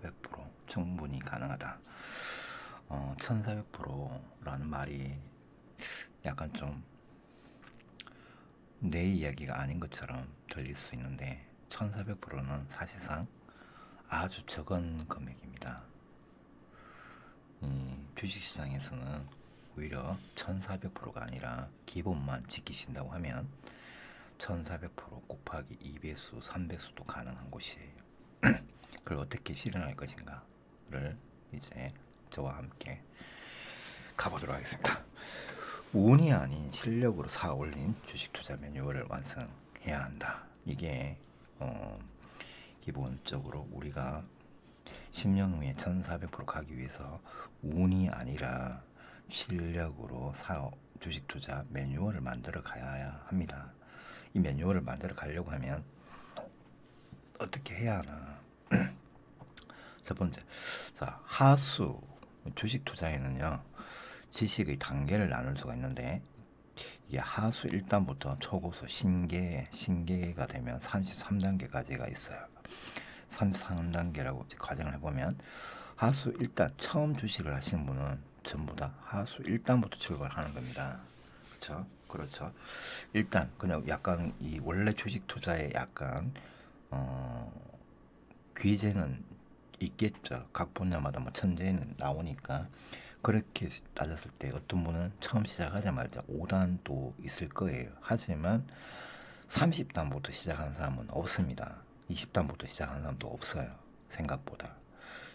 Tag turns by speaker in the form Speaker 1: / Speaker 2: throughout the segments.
Speaker 1: 1400% 충분히 가능하다. 1400%라는 말이 약간 좀 내 이야기가 아닌 것처럼 들릴 수 있는데 1400%는 사실상 아주 적은 금액입니다. 주식시장에서는 오히려 1400%가 아니라 기본만 지키신다고 하면 1400% 곱하기 2배수, 3배수도 가능한 곳이에요. 그걸 어떻게 실현할 것인가를 이제 저와 함께 가보도록 하겠습니다. 운이 아닌 실력으로 쌓아 올린 주식 투자 매뉴얼을 완성해야 한다. 이게 기본적으로 우리가 10년 후에 1400% 가기 위해서 운이 아니라 실력으로 주식 투자 매뉴얼을 만들어 가야 합니다. 이 매뉴얼을 만들어 가려고 하면 어떻게 해야 하나? 첫 번째, 자, 하수 주식 투자에는요 지식의 단계를 나눌 수가 있는데 이게 하수 1단부터 초고수 신계가 되면 33단계까지가 있어요. 33단계라고 과정을 해보면 하수 1단 처음 주식을 하시는 분은 전부 다 하수 1단부터 출발하는 겁니다. 그렇죠? 그렇죠. 일단 그냥 약간 이 원래 주식 투자에 약간 귀재는 있겠죠. 각 분야마다 뭐 천재는 나오니까 그렇게 따졌을 때 어떤 분은 처음 시작하자마자 5단도 있을 거예요. 하지만 30단부터 시작하는 사람은 없습니다. 20단부터 시작하는 사람도 없어요. 생각보다.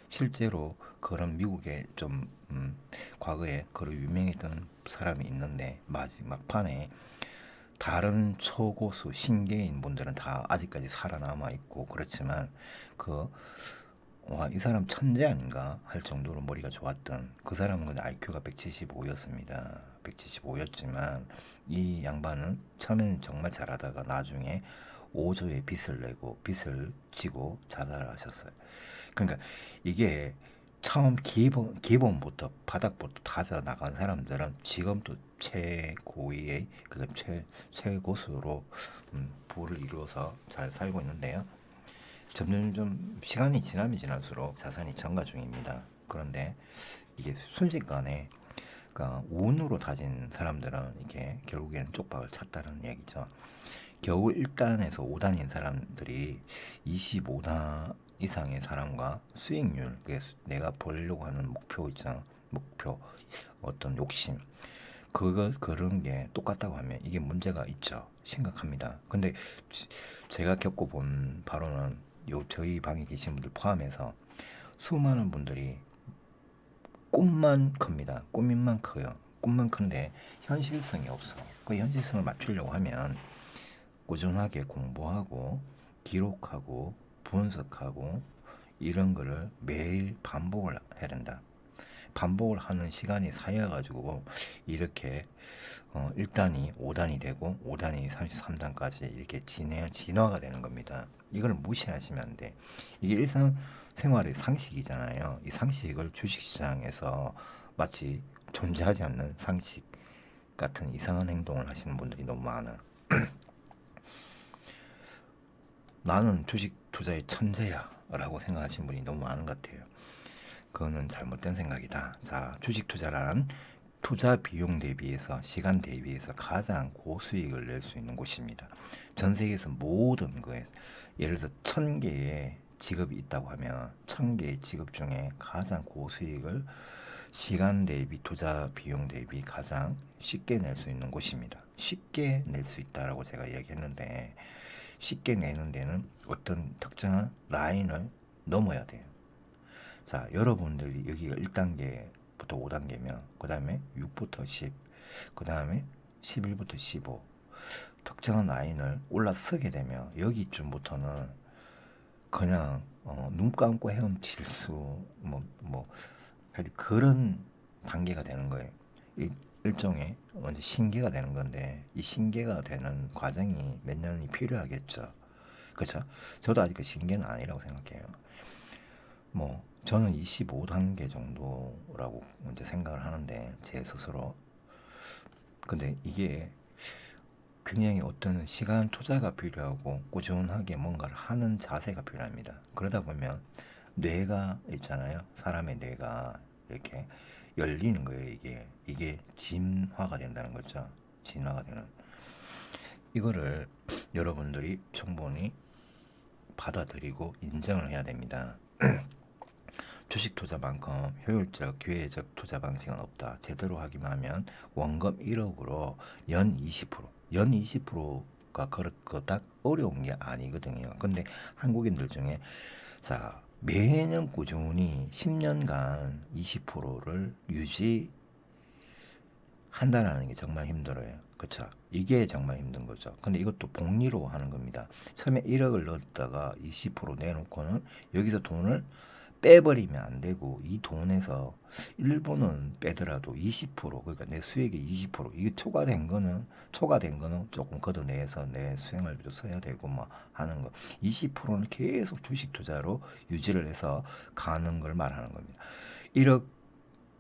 Speaker 1: 실제로 그런 미국에 좀 과거에 그런 유명했던 사람이 있는데 마지막 판에 다른 초고수 신계인 분들은 다 아직까지 살아남아 있고 그렇지만 이 사람 천재 아닌가 할 정도로 머리가 좋았던 그 사람은 그냥 IQ가 175였습니다. 175였지만 이 양반은 처음에는 정말 잘하다가 나중에 5조의 빚을 내고 빚을 지고 자살을 하셨어요. 그러니까 이게 처음 기본부터 바닥부터 다져 나간 사람들은 지금도 최고위의 최고수로 부를 이루어서 잘 살고 있는데요. 점점 좀 시간이 지나면 지날수록 자산이 증가 중입니다. 그런데 이게 순식간에 그러니까 운으로 다진 사람들은 이게 결국엔 쪽박을 찼다는 얘기죠. 겨우 1단에서 5단인 사람들이 25단 이상의 사람과 수익률, 내가 벌려고 하는 목표 있잖아. 목표, 어떤 욕심. 그런 게 똑같다고 하면 이게 문제가 있죠. 심각합니다. 근데 제가 겪어본 바로는 저희 방에 계신 분들 포함해서 수많은 분들이 꿈만 큽니다. 꿈만 커요. 꿈만 큰데 현실성이 없어. 그 현실성을 맞추려고 하면 꾸준하게 공부하고 기록하고 분석하고 이런 거를 매일 반복을 해야 된다. 반복을 하는 시간이 쌓여가지고 이렇게 1단이 5단이 되고 5단이 33단까지 이렇게 진화가 되는 겁니다. 이걸 무시하시면 안 돼. 이게 일상생활의 상식이잖아요. 이 상식을 주식시장에서 마치 존재하지 않는 상식 같은 이상한 행동을 하시는 분들이 너무 많아. 나는 주식 투자의 천재야 라고 생각하시는 분이 너무 많은 것 같아요. 그거는 잘못된 생각이다. 자, 주식 투자란 투자 비용 대비해서 시간 대비해서 가장 고수익을 낼 수 있는 곳입니다. 전 세계에서 모든 거에 예를 들어서 1000개의 직업이 있다고 하면 1000개의 직업 중에 가장 고수익을 시간 대비 투자 비용 대비 가장 쉽게 낼 수 있는 곳입니다. 쉽게 낼 수 있다라고 제가 얘기했는데 쉽게 내는 데는 어떤 특정한 라인을 넘어야 돼요. 자, 여러분들이 여기가 1단계부터 5단계면 그 다음에 6부터 10, 그 다음에 11부터 15 특정한 라인을 올라서게 되면 여기쯤부터는 그냥 눈 감고 헤엄칠 수 그런 단계가 되는 거예요. 일종의 먼저 신계가 되는 건데 이 신계가 되는 과정이 몇 년이 필요하겠죠. 그렇죠? 저도 아직 그 신계는 아니라고 생각해요. 저는 25단계 정도라고 이제 생각을 하는데 제 스스로. 근데 이게 굉장히 어떤 시간 투자가 필요하고 꾸준하게 뭔가를 하는 자세가 필요합니다. 그러다 보면 뇌가 있잖아요. 사람의 뇌가 이렇게 열리는 거예요. 이게 진화가 된다는 거죠. 진화가 되는. 이거를 여러분들이 충분히 받아들이고 인정을 해야 됩니다. 주식 투자만큼 효율적, 기회적 투자 방식은 없다. 제대로 하기만 하면 원금 1억으로 연 20%, 연 20%가 그닥 어려운 게 아니거든요. 근데 한국인들 중에 자 매년 꾸준히 10년간 20%를 유지한다는 게 정말 힘들어요. 그쵸? 이게 정말 힘든 거죠. 근데 이것도 복리로 하는 겁니다. 처음에 1억을 넣었다가 20% 내놓고는 여기서 돈을 빼버리면 안 되고 이 돈에서 일부는 빼더라도 20% 그러니까 내 수익의 20% 이게 초과된 거는 조금 걷어내서 내 수행활비도 써야 되고 뭐 하는 거 20%는 계속 주식 투자로 유지를 해서 가는 걸 말하는 겁니다. 1억에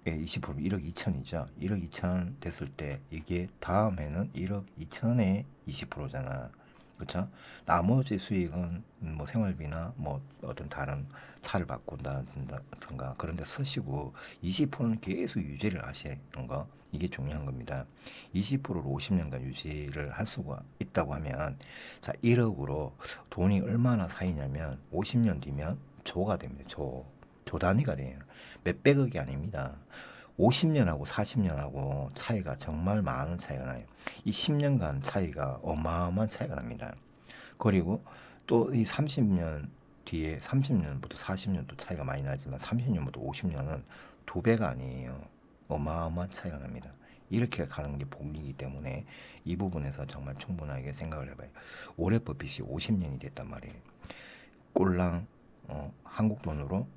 Speaker 1: 20% 1억 2천이죠. 1억 2천 됐을 때 이게 다음에는 1억 2천에 20%잖아. 그렇죠? 나머지 수익은 뭐 생활비나 뭐 어떤 다른 차를 바꾼다든가 그런 데 쓰시고 20%는 계속 유지를 하시는 거 이게 중요한 겁니다. 20%로 50년간 유지를 할 수가 있다고 하면 자 1억으로 돈이 얼마나 쌓이냐면 50년 뒤면 조가 됩니다. 조 단위가 돼요. 몇백억이 아닙니다. 50년하고 40년하고 차이가 정말 많은 차이가 나요. 이 10년간 차이가 어마어마한 차이가 납니다. 그리고 또 이 30년 뒤에 30년부터 40년도 차이가 많이 나지만 30년부터 50년은 두 배가 아니에요. 어마어마한 차이가 납니다. 이렇게 가는 게 복리이기 때문에 이 부분에서 정말 충분하게 생각을 해봐요. 올해 버핏이 50년이 됐단 말이에요. 꼴랑 한국 돈으로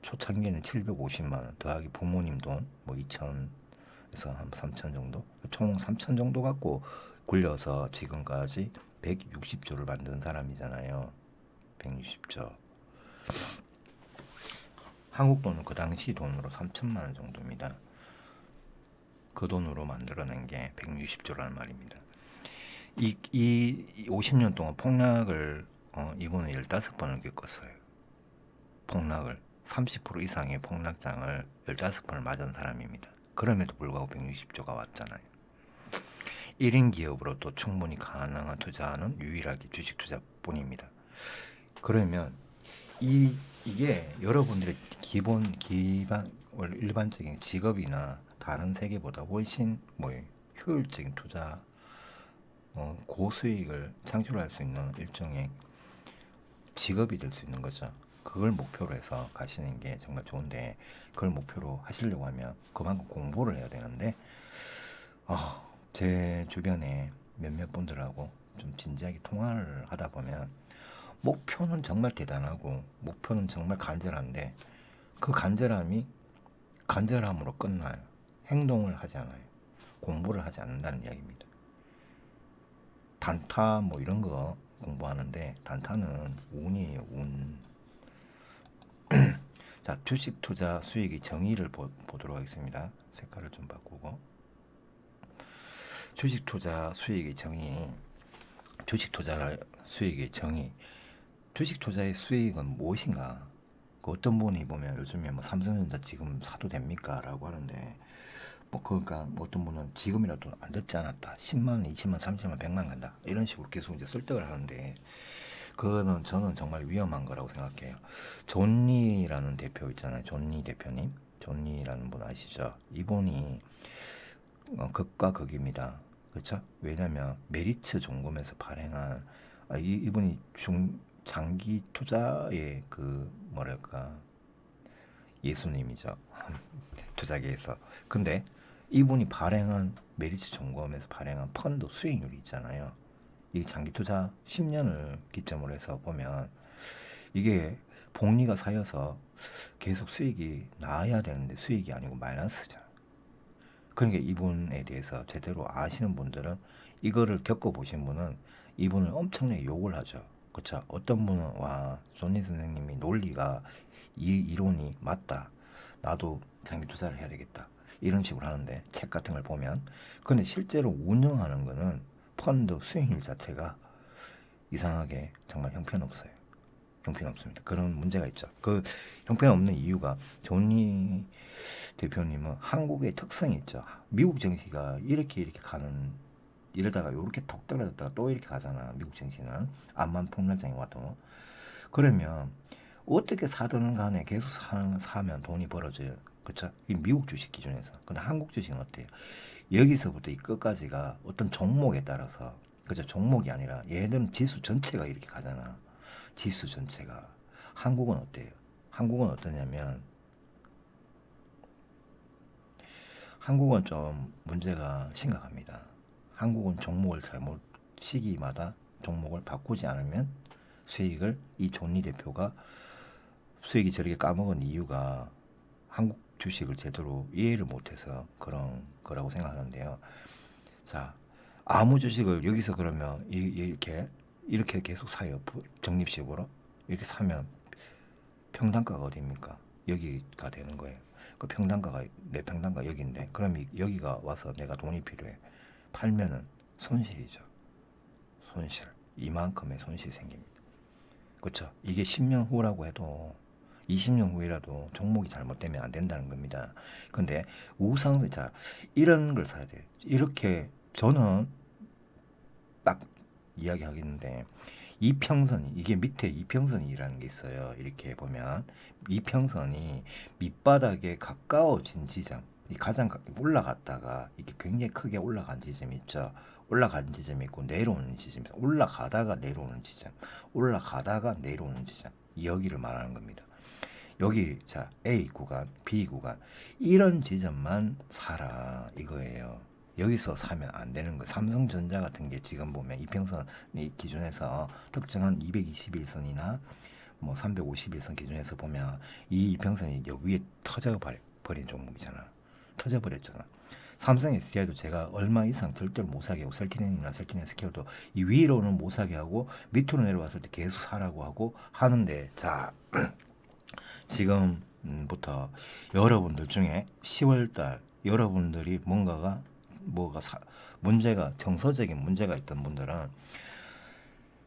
Speaker 1: 초창기에는 750만 원 더하기 부모님 돈 뭐 2천에서 한 3천 정도 총 3천 정도 갖고 굴려서 지금까지 160조를 만든 사람이잖아요. 160조. 한국 돈은 그 당시 돈으로 3천만 원 정도입니다. 그 돈으로 만들어낸 게 160조라는 말입니다. 이 50년 동안 폭락을 이분은 15번을 겪었어요. 폭락을 30% 이상의 폭락장을 15번을 맞은 사람입니다. 그럼에도 불구하고 160조가 왔잖아요. 1인 기업으로도 충분히 가능한 투자는 유일하게 주식 투자뿐입니다. 그러면 이게 여러분들의 일반적인 직업이나 다른 세계보다 훨씬 효율적인 투자, 고수익을 창출할 수 있는 일종의 직업이 될 수 있는 거죠. 그걸 목표로 해서 가시는 게 정말 좋은데 그걸 목표로 하시려고 하면 그만큼 공부를 해야 되는데 제 주변에 몇몇 분들하고 좀 진지하게 통화를 하다 보면 목표는 정말 대단하고 목표는 정말 간절한데 그 간절함으로 끝나요. 행동을 하지 않아요. 공부를 하지 않는다는 이야기입니다. 단타 뭐 이런 거 공부하는데 단타는 운이에요. 운. 자, 주식 투자 수익의 정의를 보도록 하겠습니다. 색깔을 좀 바꾸고. 주식 투자 수익의 정의. 주식 투자 수익의 정의. 주식 투자의 수익은 무엇인가? 어떤 분이 보면 요즘에 뭐 삼성전자 지금 사도 됩니까? 라고 하는데 그러니까 어떤 분은 지금이라도 안 듣지 않았다. 10만, 20만, 30만, 100만 간다. 이런 식으로 계속 이제 설득을 하는데 그거는 저는 정말 위험한 거라고 생각해요. 존니라는 대표 있잖아요. 존니 대표님. 존니라는 분 아시죠? 이분이 극과 극입니다. 그렇죠? 왜냐면 메리츠 종금에서 발행한 이분이 장기 투자의 뭐랄까 예수님이죠. 투자계에서. 근데 이분이 발행한 메리츠 종금에서 발행한 펀드 수익률이 있잖아요. 이 장기 투자 10년을 기점으로 해서 보면 이게 복리가 쌓여서 계속 수익이 나야 되는데 수익이 아니고 마이너스잖아. 그러니까 이분에 대해서 제대로 아시는 분들은 이거를 겪어보신 분은 이분을 엄청나게 욕을 하죠. 그쵸? 어떤 분은 와 손니 선생님이 논리가 이 이론이 맞다. 나도 장기 투자를 해야 되겠다. 이런 식으로 하는데 책 같은 걸 보면 근데 실제로 운영하는 거는 펀드 수익률 자체가 이상하게 정말 형편없어요. 형편없습니다. 그런 문제가 있죠. 그 형편없는 이유가 존니 대표님은 한국의 특성이 있죠. 미국 정치가 이렇게 가는 이러다가 이렇게 톡 떨어졌다가 또 이렇게 가잖아. 미국 정치는 암만 폭락장이 와도 그러면 어떻게 사든 간에 계속 사면 돈이 벌어져요. 그렇죠? 이 미국 주식 기준에서. 근데 한국 주식은 어때요? 여기서부터 이 끝까지가 어떤 종목에 따라서 그죠? 종목이 아니라 얘들은 지수 전체가 이렇게 가잖아. 지수 전체가. 한국은 어때요? 한국은 어떠냐면 한국은 좀 문제가 심각합니다. 한국은 종목을 잘못 시기마다 종목을 바꾸지 않으면 수익을 이 존니 대표가 수익이 저렇게 까먹은 이유가 한국 주식을 제대로 이해를 못해서 그런 거라고 생각하는데요. 자, 아무 주식을 여기서 그러면 이렇게 계속 사요. 적립식으로 이렇게 사면 평단가가 어디입니까? 여기가 되는 거예요. 그 평단가가 내 평단가 여기인데 그럼 여기가 와서 내가 돈이 필요해. 팔면은 손실이죠. 손실. 이만큼의 손실이 생깁니다. 그렇죠? 이게 10년 후라고 해도 20년 후이라도 종목이 잘못되면 안 된다는 겁니다. 근데 우상승 자 이런 걸 사야 돼요. 이렇게 저는 딱 이야기하겠는데 이평선이 이게 밑에 이평선이라는 게 있어요. 이렇게 보면 이평선이 밑바닥에 가까워진 지점, 이 가장 올라갔다가 이게 굉장히 크게 올라간 지점이 있죠. 올라간 지점이 있고 내려오는 지점이 있어. 올라가다가 내려오는 지점, 올라가다가 내려오는 지점 여기를 말하는 겁니다. 여기 자 A 구간, B 구간 이런 지점만 사라 이거예요. 여기서 사면 안 되는 거. 삼성전자 같은 게 지금 보면 이평선 기준에서 특정한 221선이나 뭐 351선 기준에서 보면 이 이평선이 위에 터져버린 종목이잖아. 터져버렸잖아. 삼성 SDI도 제가 얼마 이상 절대로 못 사게 하고 설키넨이나 설키넨 스퀘어도 이 위로는 못 사게 하고 밑으로 내려왔을 때 계속 사라고 하고 하는데 자 지금부터 여러분들 중에 10월달 여러분들이 문제가 정서적인 문제가 있던 분들은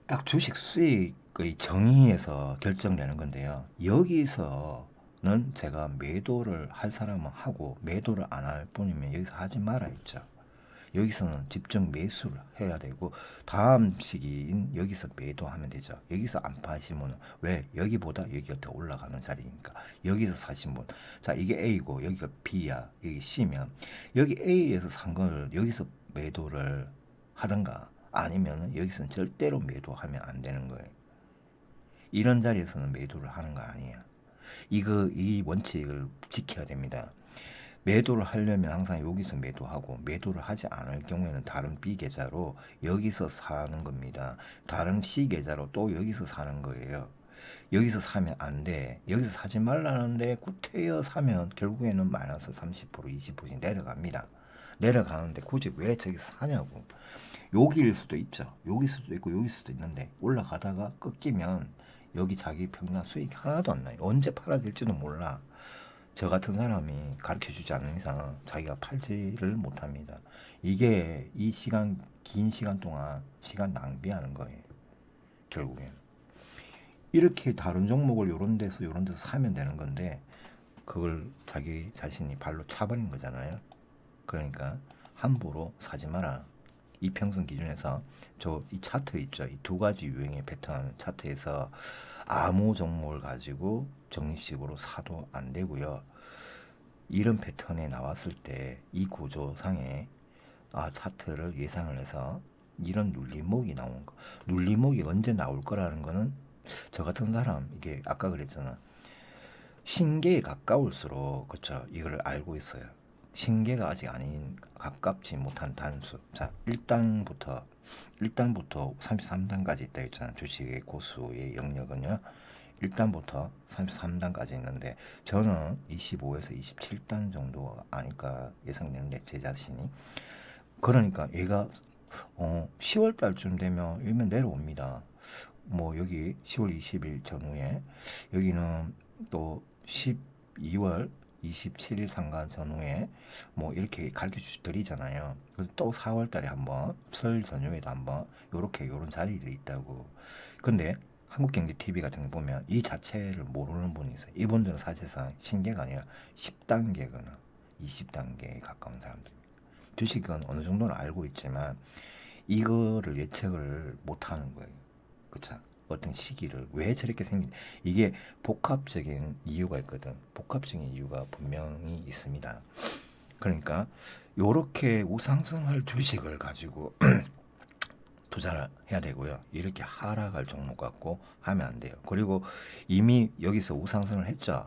Speaker 1: 딱 주식 수익의 정의에서 결정되는 건데요. 여기서는 제가 매도를 할 사람은 하고 매도를 안 할 뿐이면 여기서 하지 말아 있죠. 여기서는 집중 매수를 해야 되고 다음 시기인 여기서 매도하면 되죠. 여기서 안 파시면 왜 여기보다 여기가 더 올라가는 자리니까 여기서 사신 분. 자 이게 A고 여기가 B야. 여기 C면 여기 A에서 산 거를 여기서 매도를 하든가 아니면 여기서는 절대로 매도하면 안 되는 거예요. 이런 자리에서는 매도를 하는 거 아니에요. 이 원칙을 지켜야 됩니다. 매도를 하려면 항상 여기서 매도하고 매도를 하지 않을 경우에는 다른 B 계좌로 여기서 사는 겁니다. 다른 C 계좌로 또 여기서 사는 거예요. 여기서 사면 안 돼. 여기서 사지 말라는데 구태여 사면 결국에는 마이너스 30% 20% 내려갑니다. 내려가는데 굳이 왜 저기서 사냐고. 여기일 수도 있죠. 여기 수도 있고 여기 수도 있는데 올라가다가 꺾이면 여기 자기 평균 수익이 하나도 안 나요. 언제 팔아질지도 몰라. 저 같은 사람이 가르쳐 주지 않는 이상 자기가 팔지를 못합니다. 이게 이 시간, 긴 시간 동안 시간 낭비하는 거예요. 결국엔. 이렇게 다른 종목을 요런 데서 사면 되는 건데, 그걸 자기 자신이 발로 차버린 거잖아요. 그러니까 함부로 사지 마라. 이평선 기준에서 이 차트 있죠. 이 두 가지 유형의 패턴 차트에서 아무 종목을 가지고 적립식으로 사도 안 되고요. 이런 패턴에 나왔을 때 이 구조상에 차트를 예상을 해서 이런 눌림목이 나온 거. 눌림목이 언제 나올 거라는 거는 저 같은 사람 이게 아까 그랬잖아. 신계에 가까울수록 그쵸 이거를 알고 있어요. 신계가 아직 아닌 가깝지 못한 단수. 자 1단부터 33단까지 있다 했잖아. 주식의 고수의 영역은요. 1단부터 33단까지 있는데 저는 25에서 27단 정도 아닐까 예상되는데 제 자신이 그러니까 얘가 10월 달쯤 되면 일면 내려옵니다. 뭐 여기 10월 20일 전후에 여기는 또 12월 27일 상간 전후에 뭐 이렇게 가르쳐 드리잖아요. 그래서 또 4월 달에 한번 설 전후에도 한번 요런 자리들이 있다고. 근데 한국경제TV 같은 거 보면 이 자체를 모르는 분이 있어요. 이분들은 사실상 신계가 아니라 10단계거나 20단계에 가까운 사람들입니다. 주식은 어느 정도는 알고 있지만 이거를 예측을 못하는 거예요. 그쵸? 어떤 시기를 왜 저렇게 생긴 이게 복합적인 이유가 있거든. 복합적인 이유가 분명히 있습니다. 그러니까 요렇게 우상승할 주식을 가지고 투자를 해야 되고요. 이렇게 하락할 종목 갖고 하면 안 돼요. 그리고 이미 여기서 우상승을 했죠.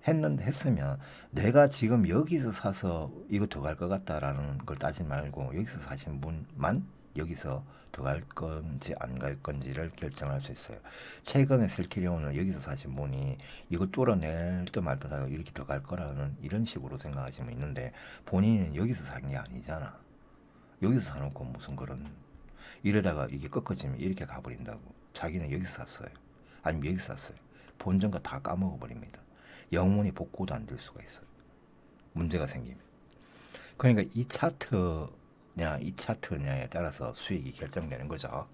Speaker 1: 했으면 내가 지금 여기서 사서 이거 더 갈 것 같다라는 걸 따지 말고 여기서 사신 분만 여기서 더 갈 건지 안 갈 건지를 결정할 수 있어요. 최근에 셀키리온을 여기서 사신 분이 이거 뚫어낼 듯 말 듯 하고 이렇게 더 갈 거라는 이런 식으로 생각하시면 있는데 본인은 여기서 산 게 아니잖아. 여기서 사놓고 무슨 그런 이러다가 이게 꺾어지면 이렇게 가버린다고. 자기는 여기서 샀어요. 아니면 여기서 샀어요. 본전과 다 까먹어 버립니다. 영원히 복구도 안 될 수가 있어요. 문제가 생기면. 그러니까 이 차트냐에 따라서 수익이 결정되는 거죠.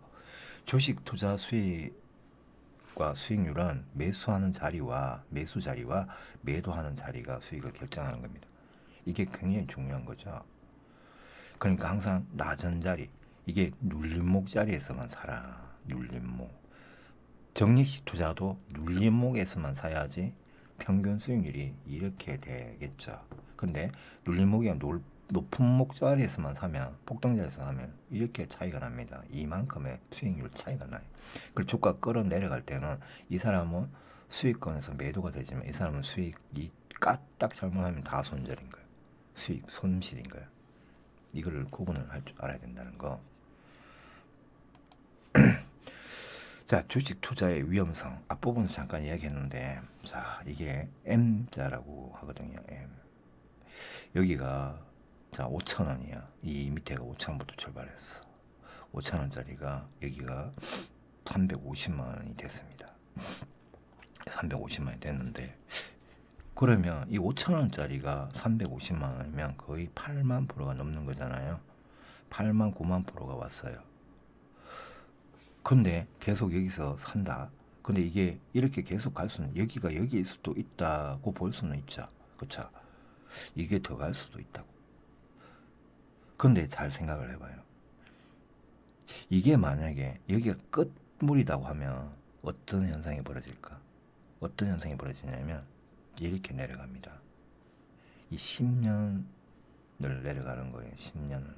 Speaker 1: 주식 투자 수익과 수익률은 매수하는 자리와 매수 자리와 매도하는 자리가 수익을 결정하는 겁니다. 이게 굉장히 중요한 거죠. 그러니까 항상 낮은 자리, 이게 눌림목 자리에서만 사라. 눌림목. 적립식 투자도 눌림목에서만 사야지 평균 수익률이 이렇게 되겠죠. 근데 눌림목이 높은 목 자리에서만 사면, 폭등 자리에서 사면 이렇게 차이가 납니다. 이만큼의 수익률 차이가 나요. 그리고 주가 끌어 내려갈 때는 이 사람은 수익권에서 매도가 되지만 이 사람은 수익이 까딱 잘못하면 다 손절인 거예요. 수익 손실인 거예요. 이거를 구분을 할 줄 알아야 된다는 거. 자, 주식 투자의 위험성 앞부분에서 잠깐 이야기했는데, 자, 이게 M자라고 하거든요. M. 여기가 자 5,000원이야. 이 밑에가 5,000원부터 출발했어. 5,000원짜리가 여기가 350만 원이 됐습니다. 350만 원이 됐는데, 그러면 이 5,000원짜리가 350만 원이면 거의 8만 프로가 넘는 거잖아요. 8만 9만 프로가 왔어요. 근데 계속 여기서 산다. 근데 이게 이렇게 계속 갈 수는 여기가 여기일 수도 있다고 볼 수는 있죠. 그쵸? 이게 더 갈 수도 있다고. 근데 잘 생각을 해봐요. 이게 만약에 여기가 끝물이라고 하면 어떤 현상이 벌어질까? 어떤 현상이 벌어지냐면 이렇게 내려갑니다. 이 10년을 내려가는 거예요. 10년을.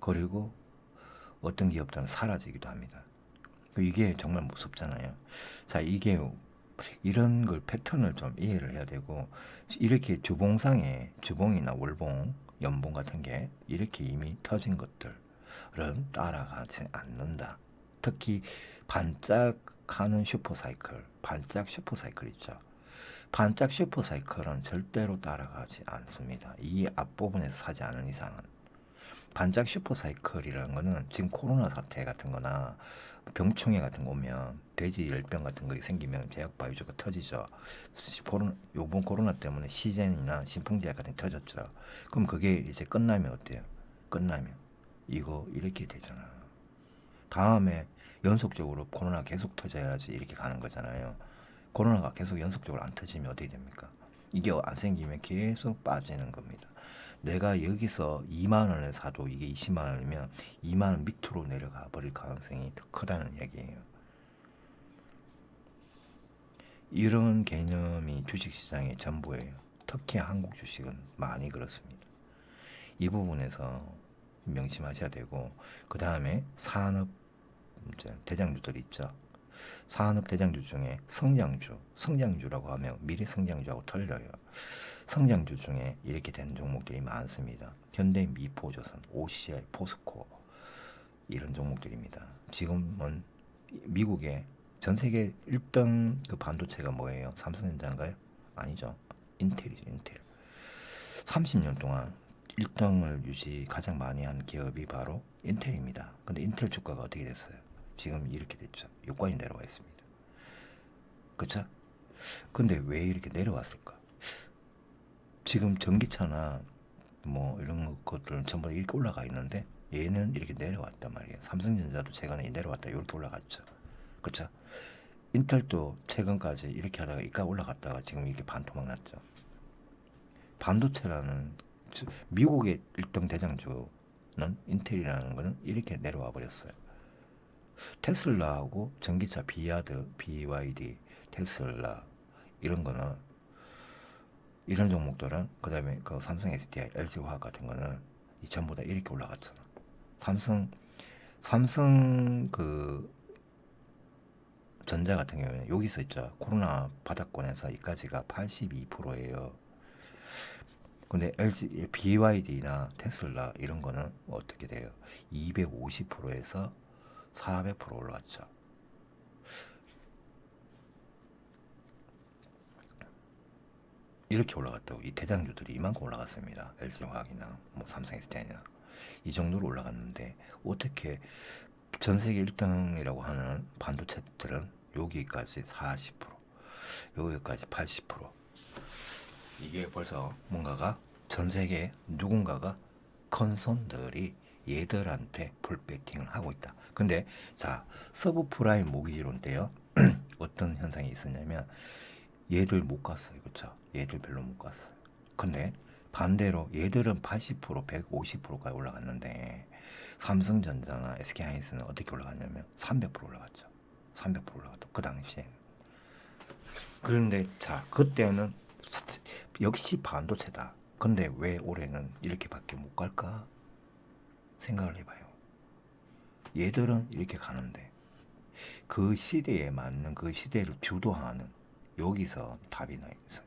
Speaker 1: 그리고 어떤 기업들은 사라지기도 합니다. 이게 정말 무섭잖아요. 자, 이게 이런 걸 패턴을 좀 이해를 해야 되고, 이렇게 주봉상에 주봉이나 월봉, 연봉 같은 게 이렇게 이미 터진 것들은 따라가지 않는다. 특히 반짝하는 슈퍼사이클, 반짝 슈퍼사이클 있죠. 반짝 슈퍼사이클은 절대로 따라가지 않습니다. 이 앞부분에서 사지 않은 이상은. 반짝 슈퍼사이클이라는 거는 지금 코로나 사태 같은 거나 병충해 같은 거 오면 돼지 열병 같은 거 생기면 제약 바이오주가 터지죠. 요번 코로나 때문에 시젠이나 신풍제약 같은 게 터졌죠. 그럼 그게 이제 끝나면 어때요? 끝나면 이거 이렇게 되잖아. 다음에 연속적으로 코로나 계속 터져야지 이렇게 가는 거잖아요. 코로나가 계속 연속적으로 안 터지면 어떻게 됩니까? 이게 안 생기면 계속 빠지는 겁니다. 내가 여기서 2만 원을 사도 이게 20만 원이면 2만 원 밑으로 내려가 버릴 가능성이 더 크다는 얘기예요. 이런 개념이 주식시장의 전부예요. 특히 한국 주식은 많이 그렇습니다. 이 부분에서 명심하셔야 되고, 그 다음에 산업 대장주들 있죠. 산업 대장주 중에 성장주라고 하면 미래 성장주하고 틀려요. 성장주 중에 이렇게 된 종목들이 많습니다. 현대미포조선, OCI, 포스코 이런 종목들입니다. 지금은 미국의 전 세계 1등 그 반도체가 뭐예요? 삼성전자인가요? 아니죠. 인텔이죠. 인텔. 30년 동안 1등을 가장 많이 한 기업이 바로 인텔입니다. 근데 인텔 주가가 어떻게 됐어요? 지금 이렇게 됐죠. 요건이 내려와 있습니다. 그쵸? 근데 왜 이렇게 내려왔을까? 지금 전기차나 뭐 이런 것들은 전부 다 이렇게 올라가 있는데 얘는 이렇게 내려왔단 말이에요. 삼성전자도 최근에 내려왔다 이렇게 올라갔죠. 그쵸? 인텔도 최근까지 이렇게 하다가 이까 올라갔다가 지금 이렇게 반토막 났죠. 반도체라는 미국의 1등 대장주는 인텔이라는 거는 이렇게 내려와 버렸어요. 테슬라하고 전기차 비야드, BYD, 테슬라 이런 거는 이런 종목들은 그다음에 그 삼성 SDI, LG화학 같은 거는 이 전부 다 이렇게 올라갔잖아. 삼성 그 전자 같은 경우에는 여기서 있죠. 코로나 바닥권에서 이까지가 82%예요. 근데 LG, BYD나 테슬라 이런 거는 어떻게 돼요? 250%에서 400% 올라왔죠. 이렇게 올라갔다고. 이 대장주들이 이만큼 올라갔습니다. LG화학이나 뭐 삼성 SDI나 이 정도로 올라갔는데 어떻게 전 세계 1등이라고 하는 반도체들은 여기까지 40%, 여기까지 80%. 이게 벌써 뭔가가 전 세계 누군가가 큰 손들이 얘들한테 풀배팅을 하고 있다. 근데 자, 서브프라임 모기지론 때요. 어떤 현상이 있었냐면 얘들 못 갔어요. 그쵸? 얘들 별로 못 갔어요. 근데 반대로 얘들은 80%, 150%까지 올라갔는데 삼성전자나 SK하이닉스는 어떻게 올라갔냐면 300% 올라갔죠. 300% 올라갔다. 그 당시에. 그런데 자, 그때는 역시 반도체다. 근데 왜 올해는 이렇게밖에 못 갈까? 생각을 해봐요. 얘들은 이렇게 가는데 그 시대에 맞는 그 시대를 주도하는 여기서 답이 나 있어요.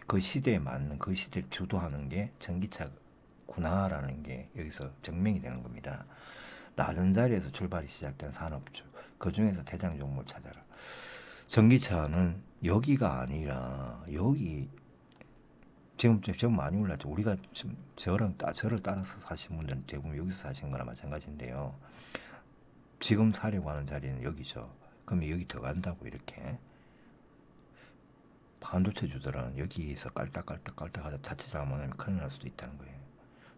Speaker 1: 그 시대에 맞는 그 시대를 주도하는 게 전기차구나라는 게 여기서 증명이 되는 겁니다. 낮은 자리에서 출발이 시작된 산업주 그 중에서 대장 종목을 찾아라. 전기차는 여기가 아니라 여기 지금 많이 올랐죠. 우리가 지금 저를 따라서 사신 분들은 대부분 여기서 사신 거나 마찬가지인데요. 지금 사려고 하는 자리는 여기죠. 그러면 여기 더 간다고 이렇게. 반도체 주들은 여기에서 깔딱깔딱 하다 자칫 잘못하면 큰일 날 수도 있다는 거예요.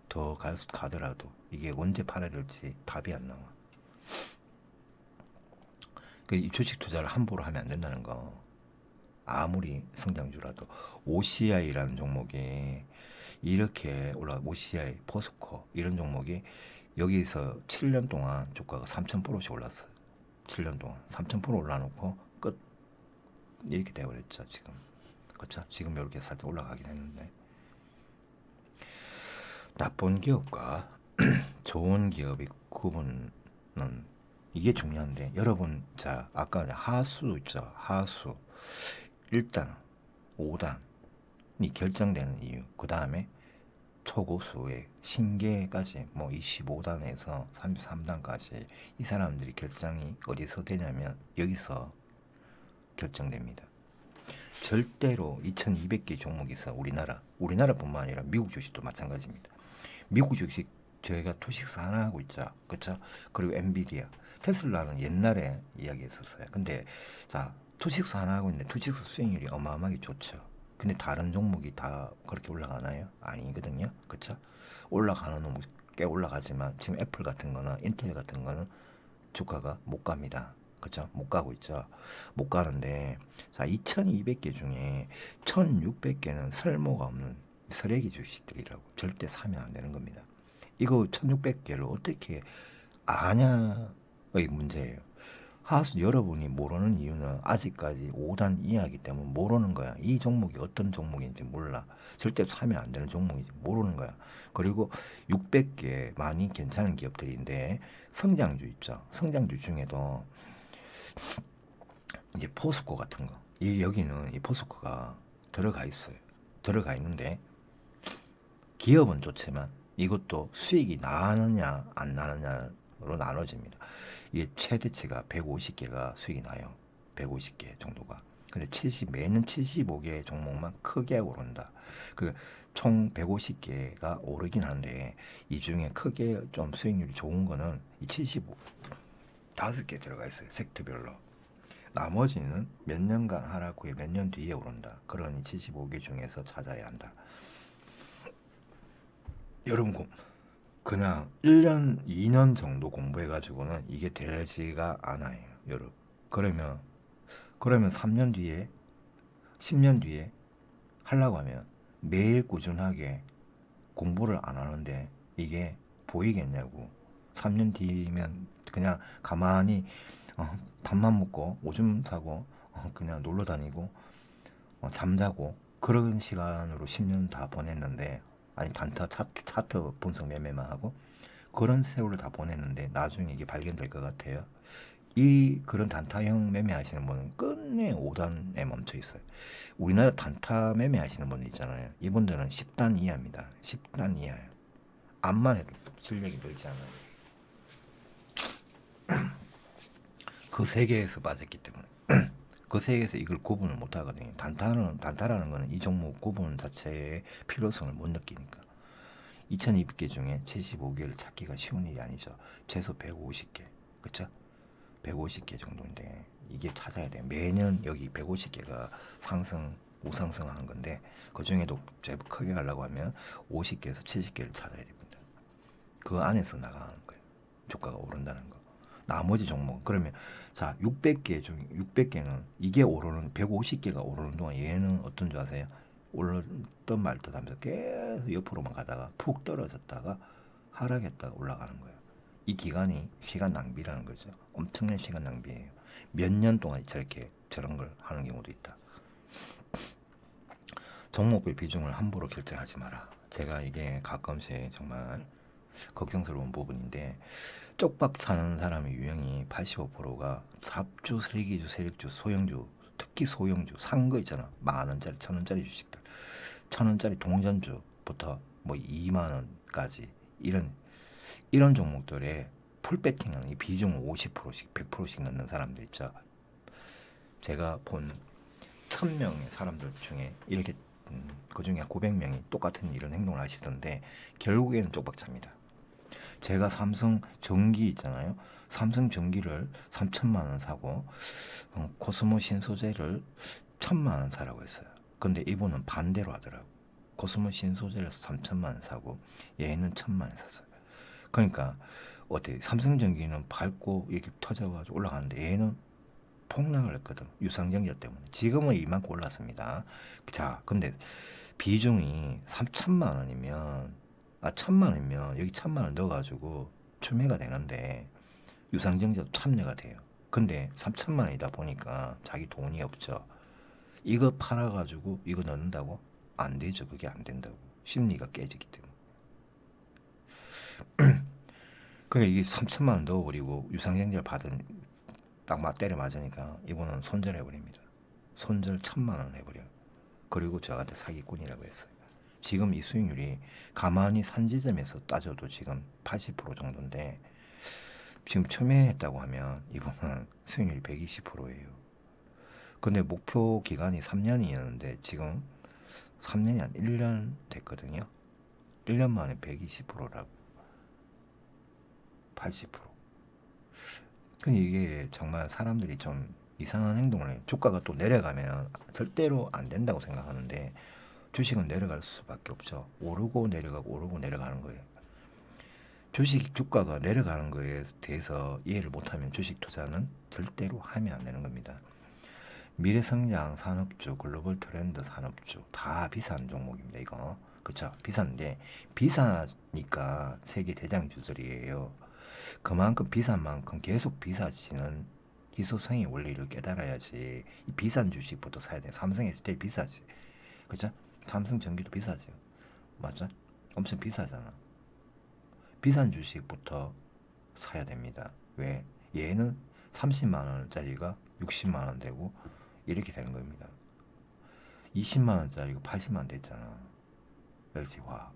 Speaker 1: 더 가더라도 이게 언제 팔아야 될지 답이 안 나와. 그 주식 투자를 함부로 하면 안 된다는 거. 아무리 성장주라도 OCI라는 종목이 이렇게 OCI, 포스코 이런 종목이 여기서 7년 동안 주가가 3,000%씩 올랐어요. 7년 동안 3,000% 올라놓고 끝 이렇게 돼버렸죠 지금. 그렇죠? 지금 이렇게 살짝 올라가긴 했는데 나쁜 기업과 좋은 기업이 구분은 이게 중요한데 여러분 자 아까 하수 있죠 하수 일단 5단이 결정되는 이유 그 다음에 초고수의 신계까지 뭐 25단에서 33단까지 이 사람들이 결정이 어디서 되냐면 여기서 결정됩니다. 절대로 2200개 종목이 있어 우리나라뿐만 아니라 미국 주식도 마찬가지입니다. 미국 주식 저희가 토식스 하나 하고 있죠. 그렇죠? 그리고 엔비디아, 테슬라는 옛날에 이야기했었어요. 근데 자 토식스 하나 하고 있는데 토식스 수익률이 어마어마하게 좋죠. 근데 다른 종목이 다 그렇게 올라가나요? 아니거든요. 그렇죠? 올라가는 놈 꽤 올라가지만 지금 애플 같은 거나 인텔 같은 거는 주가가 못 갑니다. 그쵸? 못 가고 있죠. 못 가는데 자 2200개 중에 1600개는 쓸모가 없는 쓰레기 주식들이라고 절대 사면 안 되는 겁니다. 이거 1600개를 어떻게 아냐의 문제예요. 하수 여러분이 모르는 이유는 아직까지 5단 이하이기 때문에 모르는 거야. 이 종목이 어떤 종목인지 몰라. 절대 사면 안 되는 종목인지 모르는 거야. 그리고 600개 많이 괜찮은 기업들인데 성장주 있죠. 성장주 중에도 이제 포스코 같은 거. 여기는 이 포스코가 들어가 있어요. 들어가 있는데 기업은 좋지만 이것도 수익이 나느냐 안 나느냐로 나눠집니다. 이게 최대치가 150개가 수익이 나요. 150개 정도가. 근데 매년 75개 종목만 크게 오른다. 총 150개가 오르긴 한데 이 중에 크게 좀 수익률이 좋은 거는 이 75, 5개 들어가 있어요. 섹터별로. 나머지는 몇 년간 하락 후에 몇 년 뒤에 오른다. 그러니 75개 중에서 찾아야 한다. 여러분 그냥 1년, 2년 정도 공부해가지고는 이게 되지가 않아요. 여러분 그러면 3년 뒤에 10년 뒤에 하려고 하면 매일 꾸준하게 공부를 안 하는데 이게 보이겠냐고. 3년 뒤면 그냥 가만히 밥만 먹고 오줌 싸고 그냥 놀러 다니고 잠자고 그런 시간으로 10년 다 보냈는데, 아니 단타 차트 분석 매매만 하고 그런 세월을 다 보냈는데 나중에 이게 발견될 것 같아요. 이 그런 단타형 매매하시는 분은 끝내 5단에 멈춰 있어요. 우리나라 단타 매매하시는 분들 있잖아요. 이분들은 10단 이하입니다. 10단 이하예요. 암만 해도 실력이 늘지 않아요. 그 세계에서 빠졌기 때문에 그 세계에서 이걸 구분을 못 하거든요. 단타라는 거는 이 종목 구분 자체의 필요성을 못 느끼니까. 2200개 중에 75개를 찾기가 쉬운 일이 아니죠. 최소 150개. 그쵸? 150개 정도인데 이게 찾아야 돼요. 매년 여기 150개가 상승, 우상승 하는 건데 그 중에도 제법 크게 가려고 하면 50개에서 70개를 찾아야 됩니다. 그 안에서 나가는 거예요. 주가가 오른다는 거. 나머지 종목 그러면 자 600개 중 600개는 이게 오르는 150개가 오르는 동안 얘는 어떤 줄 아세요? 올랐던 말듯 하면서 계속 옆으로만 가다가 푹 떨어졌다가 하락했다가 올라가는 거예요. 이 기간이 시간 낭비라는 거죠. 엄청난 시간 낭비예요. 몇 년 동안 저런 걸 하는 경우도 있다. 종목별 비중을 함부로 결정하지 마라. 제가 이게 가끔씩 정말 걱정스러운 부분인데, 쪽박 사는 사람의 유형이 85%가 잡주, 슬기주, 세력주, 소형주, 특히 소형주 산 거 있잖아. 10,000원짜리, 1,000원짜리 주식들, 1,000원짜리 동전주부터 뭐 2만 원까지 이런 종목들에 풀 배팅하는 이 비중을 50%씩 100%씩 넣는 사람들 있죠. 제가 본 1,000명의 사람들 중에 이렇게 그 중에 900명이 똑같은 이런 행동을 하시던데 결국에는 쪽박차입니다. 제가 삼성 전기 있잖아요. 삼성 전기를 3천만 원 사고 코스모 신소재를 1,000만 원 사라고 했어요. 근데 이분은 반대로 하더라고. 코스모 신소재를 3천만 원 사고 얘는 1,000만 원 샀어요. 그러니까 어때? 삼성전기는 밟고 이렇게 터져가지고 올라가는데 얘는 폭락을 했거든. 유상증자 때문에. 지금은 이만큼 올랐습니다. 자, 근데 비중이 3천만 원이면 1,000만 원이면 여기 1,000만 원 넣어가지고 추매가 되는데 유상증자도 참여가 돼요. 근데 3천만 원이다 보니까 자기 돈이 없죠. 이거 팔아가지고 이거 넣는다고? 안 되죠. 그게 안 된다고. 심리가 깨지기 때문에. 그러니까 이게 3천만 원 넣어버리고 유상증자를 받은 딱 때려 맞으니까 이분은 손절해버립니다. 손절 1,000만 원 해버려요. 그리고 저한테 사기꾼이라고 했어요. 지금 이 수익률이 가만히 산 지점에서 따져도 지금 80% 정도인데 지금 처매했다고 하면 이분은 수익률이 120%예요. 근데 목표 기간이 3년이었는데 지금 3년이 한 1년 됐거든요. 1년 만에 120%라고. 80%. 근데 이게 정말 사람들이 좀 이상한 행동을 해요. 주가가 또 내려가면 절대로 안 된다고 생각하는데 주식은 내려갈 수밖에 없죠. 오르고 내려가고 오르고 내려가는 거예요. 주식 주가가 내려가는 거에 대해서 이해를 못하면 주식 투자는 절대로 하면 안 되는 겁니다. 미래성장 산업주, 글로벌 트렌드 산업주 다 비싼 종목입니다. 이거 그렇죠? 비싼데 비싸니까 세계 대장주들이에요. 그만큼 비싼 만큼 계속 비싸지는 희소성의 원리를 깨달아야지. 이 비싼 주식부터 사야 돼. 삼성 SDI 비싸지, 그죠? 삼성 전기도 비싸죠, 맞죠? 엄청 비싸잖아. 비싼 주식부터 사야 됩니다. 왜? 얘는 30만 원짜리가 60만 원 되고 이렇게 되는 겁니다. 20만 원짜리가 80만 원 됐잖아. LG화학.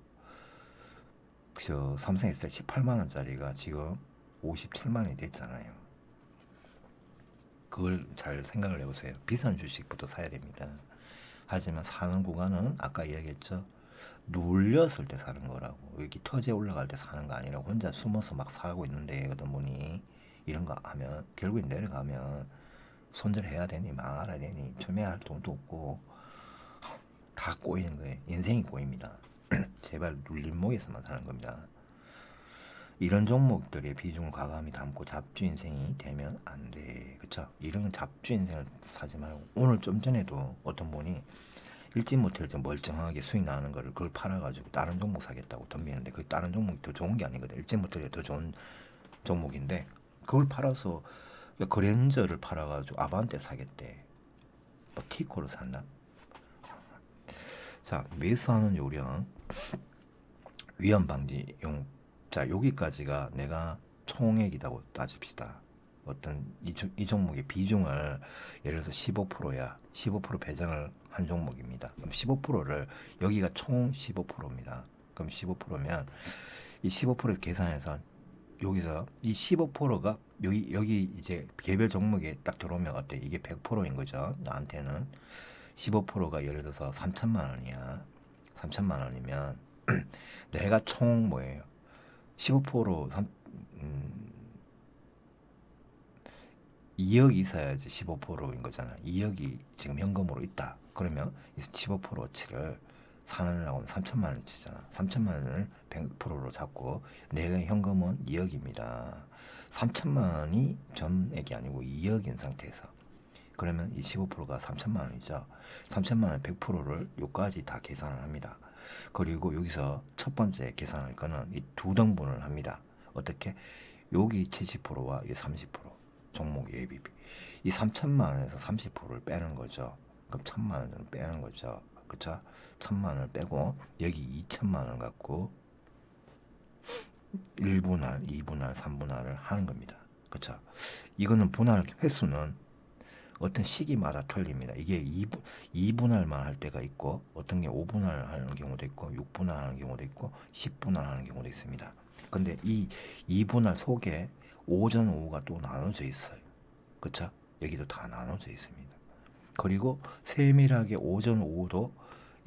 Speaker 1: 저 삼성 SDI 18만 원짜리가 지금 57만 원이 됐잖아요. 그걸 잘 생각을 해보세요. 비싼 주식부터 사야 됩니다. 하지만 사는 구간은 아까 이야기했죠. 눌렸을 때 사는 거라고. 여기 터지에 올라갈 때 사는 거 아니라고. 혼자 숨어서 막 사고 있는데 어떤 분이 이런 거 하면 결국엔 내려가면 손절해야 되니 말아야 되니 처매할 돈도 없고 다 꼬이는 거예요. 인생이 꼬입니다. 제발 눌림목에서만 사는 겁니다. 이런 종목들의 비중을 과감히 담고 잡주 인생이 되면 안 돼. 그쵸? 이런 잡주 인생을 사지 말고, 오늘 좀 전에도 어떤 분이 읽지 못할 때 멀쩡하게 수익 나는 거를 그걸 팔아가지고 다른 종목 사겠다고 덤비는데, 그 다른 종목이 더 좋은 게 아니거든. 읽지 못할 때 더 좋은 종목인데, 그걸 팔아서 그랜저를 팔아가지고 아반떼 사겠대. 뭐 티코를 산다. 자, 매수하는 요령, 위험 방지용. 자, 여기까지가 내가 총액이라고 따집시다. 어떤 이 종목의 비중을 예를 들어서 15%야. 15% 배정을 한 종목입니다. 그럼 15%를 여기가 총 15%입니다. 그럼 15%면 이 15%를 계산해서 여기서 이 15%가 여기 이제 개별 종목에 딱 들어오면 어때? 이게 100%인 거죠. 나한테는 15%가 예를 들어서 3천만 원이야. 3천만 원이면 내가 총 뭐예요? 15% 2억 있어야지 15%인 거잖아. 2억이 지금 현금으로 있다. 그러면 이 15%어치를 사느라고 3천만 원 치잖아. 3천만 원을 100%로 잡고 내가 현금은 2억입니다. 3천만 원이 전액이 아니고 2억인 상태에서 그러면 이 15%가 3천만 원이죠. 3천만 원 100%를 요까지 다 계산을 합니다. 그리고 여기서 첫 번째 계산할 거는 이 두 등분을 합니다. 어떻게? 여기 70%와 이 30% 종목 예비비. 이 3천만 원에서 30%를 빼는 거죠. 그럼 1천만 원을 빼는 거죠. 그쵸? 1천만 원을 빼고 여기 2천만 원 갖고 1분할, 2분할, 3분할을 하는 겁니다. 그쵸? 이거는 분할 횟수는 어떤 시기마다 틀립니다. 이게 2분할만 할 때가 있고 어떤 게 5분할 하는 경우도 있고 6분할 하는 경우도 있고 10분할 하는 경우도 있습니다. 근데 이 2분할 속에 오전 오후가 또 나눠져 있어요. 그쵸? 여기도 다 나눠져 있습니다. 그리고 세밀하게 오전 오후도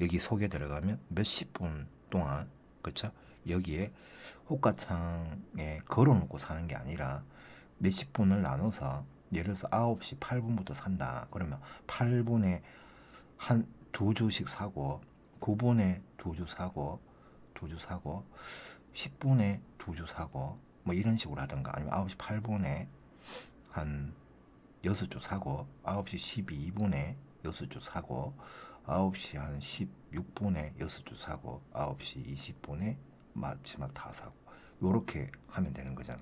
Speaker 1: 여기 속에 들어가면 몇십 분 동안 그쵸? 여기에 호가창에 걸어놓고 사는 게 아니라 몇십 분을 나눠서 예를 들어서 9시 8분부터 산다. 그러면 8분에 한 두 주씩 사고 9분에 두 주 사고 10분에 두 주 사고 뭐 이런 식으로 하던가 아니면 9시 8분에 한 6주 사고 9시 12분에 6주 사고 9시 한 16분에 6주 사고 9시 20분에 마지막 다 사고 요렇게 하면 되는 거잖아.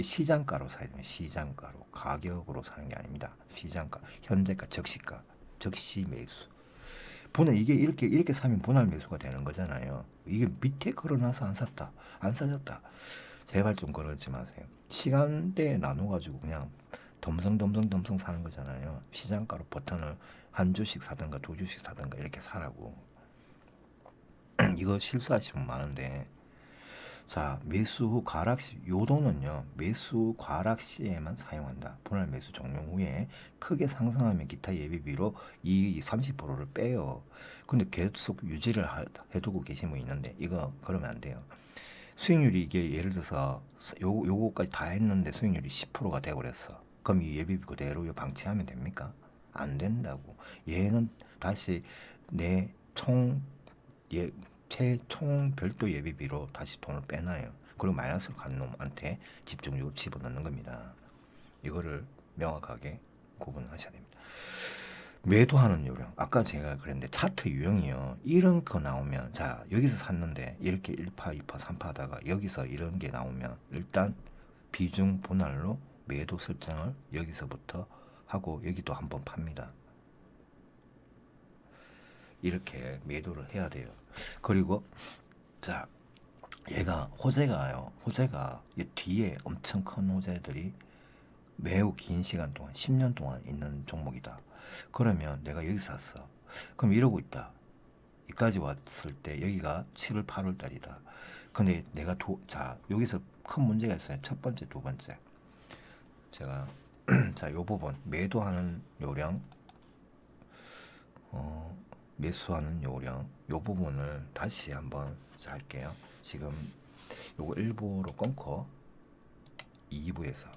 Speaker 1: 시장가로 사야 됩니다. 시장가로 가격으로 사는 게 아닙니다. 시장가 현재가 적시가 적시 매수 분할 이게 이렇게 사면 분할 매수가 되는 거잖아요. 이게 밑에 걸어놔서 안 샀다 안 사졌다 제발 좀 그러지 마세요. 시간대에 나눠가지고 그냥 덤성덤성 사는 거잖아요. 시장가로 버튼을 한 주씩 사든가 두 주씩 사든가 이렇게 사라고. 이거 실수하시면 많은데 자 매수 후 과락 시 요도는요 매수 후 과락 시에만 사용한다. 분할 매수 종료 후에 크게 상승하면 기타 예비비로 이 30%를 빼요. 근데 계속 유지를 해두고 계신 분 있는데 이거 그러면 안 돼요. 수익률이 이게 예를 들어서 요거까지 다 했는데 수익률이 10%가 되어버렸어. 그럼 이 예비비 그대로 방치하면 됩니까? 안 된다고. 얘는 다시 내 최총 별도 예비비로 다시 돈을 빼놔요. 그리고 마이너스로 간 놈한테 집중적으로 집어넣는 겁니다. 이거를 명확하게 구분하셔야 됩니다. 매도하는 요령. 아까 제가 그랬는데 차트 유형이요. 이런 거 나오면 자 여기서 샀는데 이렇게 1파, 2파, 3파 하다가 여기서 이런 게 나오면 일단 비중 분할로 매도 설정을 여기서부터 하고 여기도 한번 팝니다. 이렇게 매도를 해야 돼요. 그리고 자 얘가 호재가요. 호재가 이 뒤에 엄청 큰 호재들이 매우 긴 시간 동안 10년 동안 있는 종목이다. 그러면 내가 여기 샀어. 그럼 이러고 있다. 여기까지 왔을 때 여기가 7월 8월 달이다. 근데 내가 자 여기서 큰 문제가 있어요. 첫 번째 두 번째 제가 자 요 부분 매도하는 요령 매수하는 요령 요 부분을 다시 한번 할게요. 지금 요거 1부로 끊고 2부에서